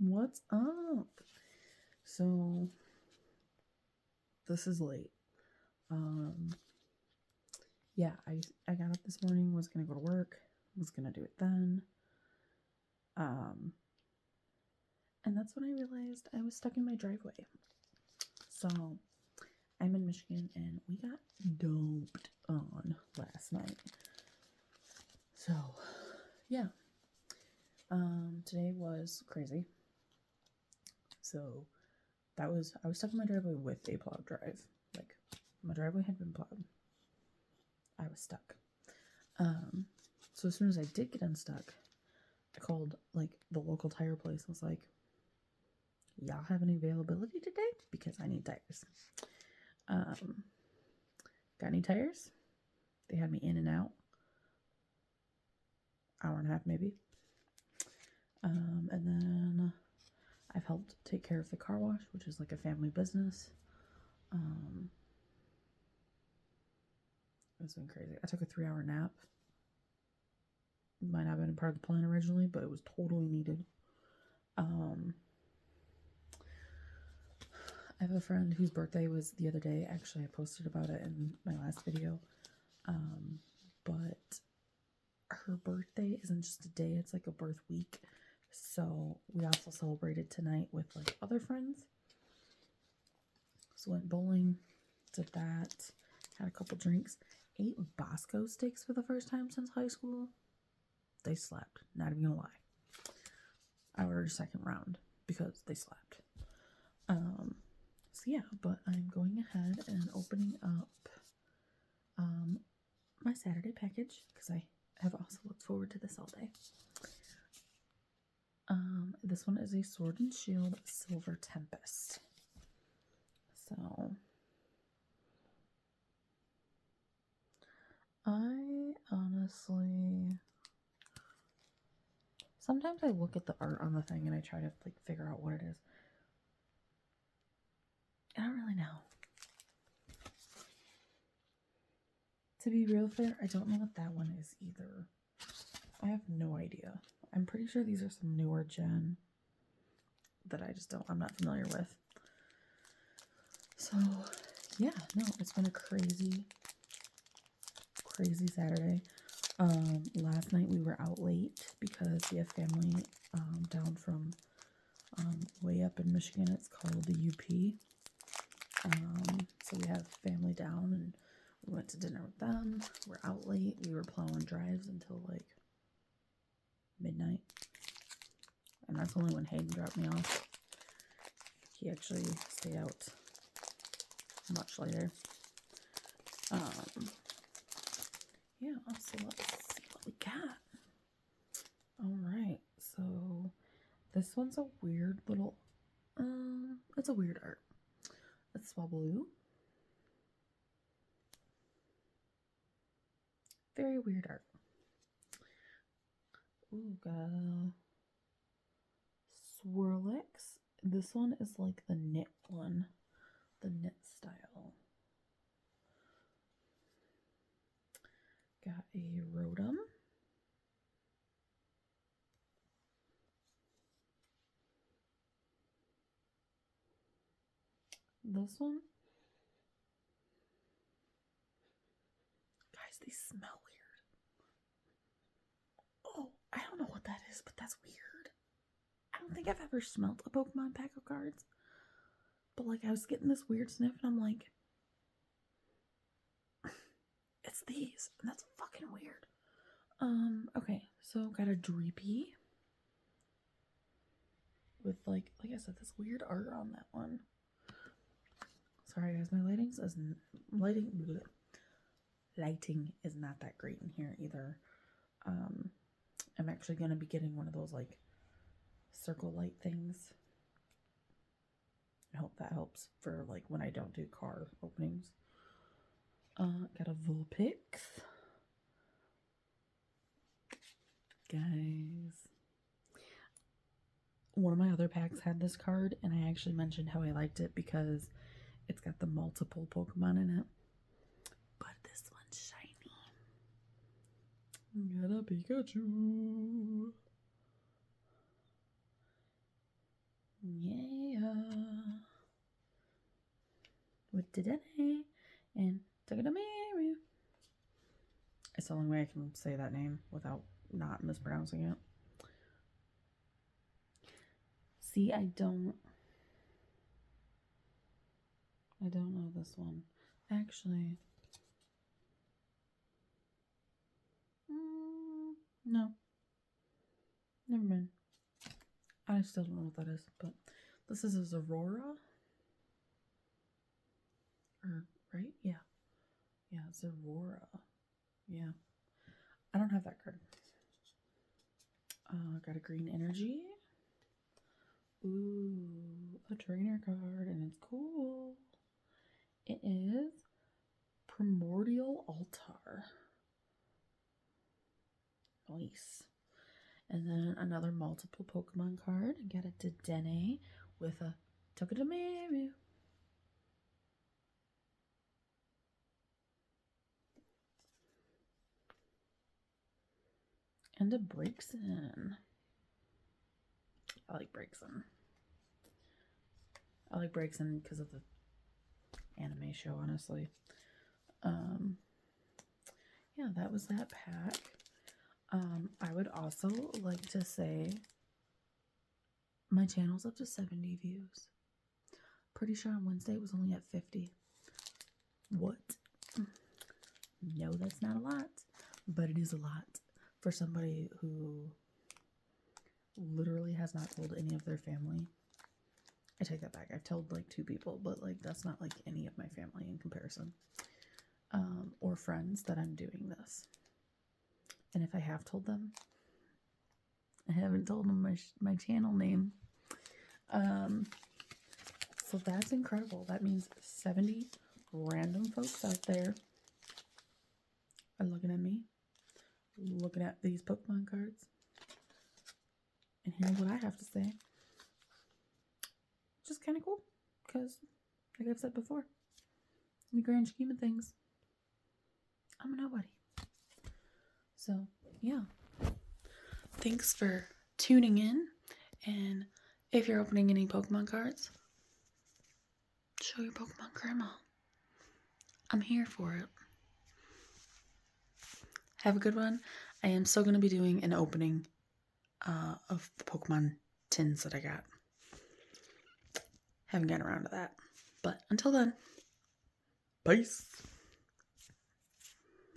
What's up? So, this is late. Yeah, I got up this morning, was gonna go to work, was gonna do it then. And that's when I realized I was stuck in my driveway. So, I'm in Michigan and we got dumped on last night. So, yeah. Today was crazy. So, I was stuck in my driveway with a plowed drive. Like, my driveway had been plowed. I was stuck. So as soon as I did get unstuck, I called like the local tire place and was like, y'all have any availability today? Because I need tires. Got any tires? They had me in and out. Hour and a half maybe. And then I've helped take care of the car wash, which is like a family business. It's been crazy. I took a 3-hour nap. Might not have been a part of the plan originally, but it was totally needed. I have a friend whose birthday was the other day. Actually, I posted about it in my last video. But her birthday isn't just a day, it's like a birth week. So we also celebrated tonight with like other friends. So went bowling, did that, had a couple drinks, ate Bosco steaks for the first time since high school. They slapped, not even gonna lie. I ordered a second round because they slapped. So yeah, but I'm going ahead and opening up my Saturday package because I have also looked forward to this all day. This one is a Sword and Shield Silver Tempest. So I honestly, sometimes I look at the art on the thing and I try to like figure out what it is. I don't really know. To be real fair, I don't know what that one is either. I have no idea. I'm pretty sure these are some newer gen that I'm not familiar with. So, yeah, no, it's been a crazy Saturday. Last night we were out late because we have family down from way up in Michigan. It's called the UP. So we have family down and we went to dinner with them. We're out late. We were plowing drives until like midnight. And that's only when Hayden dropped me off. He actually stayed out much later. Yeah, so let's see what we got. Alright, so this one's a weird little, it's a weird art. It's Swablu. Very weird art. Ooh, got a Swirlix. This one is like the knit one, the knit style. Got a Rotom. This one. Guys, they smell weird. Oh, I don't know what that is, but that's weird. I don't think I've ever smelled a Pokemon pack of cards. But like I was getting this weird sniff and I'm like, it's these. And that's fucking weird. Okay, so got a Dreepy. With like I said, this weird art on that one. Sorry guys, my lighting is not that great in here either. I'm actually gonna be getting one of those like circle light things. I hope that helps for like when I don't do car openings. Got a Vulpix. Guys, one of my other packs had this card and I actually mentioned how I liked it because it's got the multiple Pokemon in it. But this one's shiny. Got a Pikachu. Yeah. With Dedenne and Tagadamiru. It's the only way I can say that name without not mispronouncing it. See, I don't know this one. Actually, no. Never mind. I still don't know what that is, but this is Aurora. Or, right? Yeah. Yeah, it's Aurora. Yeah. I don't have that card. Got a green energy. Ooh, a trainer card, and it's cool. It is Primordial Altar. Nice. And then another multiple Pokemon card. Got a Dedenne with a Togedemaru. And a Braixen. I like Braixen. I like Braixen because of the anime show, honestly. Yeah, that was that pack. I would also like to say my channel's up to 70 views. Pretty sure on Wednesday it was only at 50. What? No, that's not a lot, but it is a lot for somebody who literally has not told any of their family. I take that back. I've told like 2 people, but like that's not like any of my family in comparison. Or friends that I'm doing this. And if I have told them, I haven't told them my channel name. So that's incredible. That means 70 random folks out there are looking at me, looking at these Pokemon cards, and hearing what I have to say. Just kind of cool, because like I've said before, in the grand scheme of things, I'm a nobody. So, yeah. Thanks for tuning in, and if you're opening any Pokemon cards, show your Pokemon grandma. I'm here for it. Have a good one. I am still going to be doing an opening of the Pokemon tins that I got. Haven't gotten around to that. But until then, peace.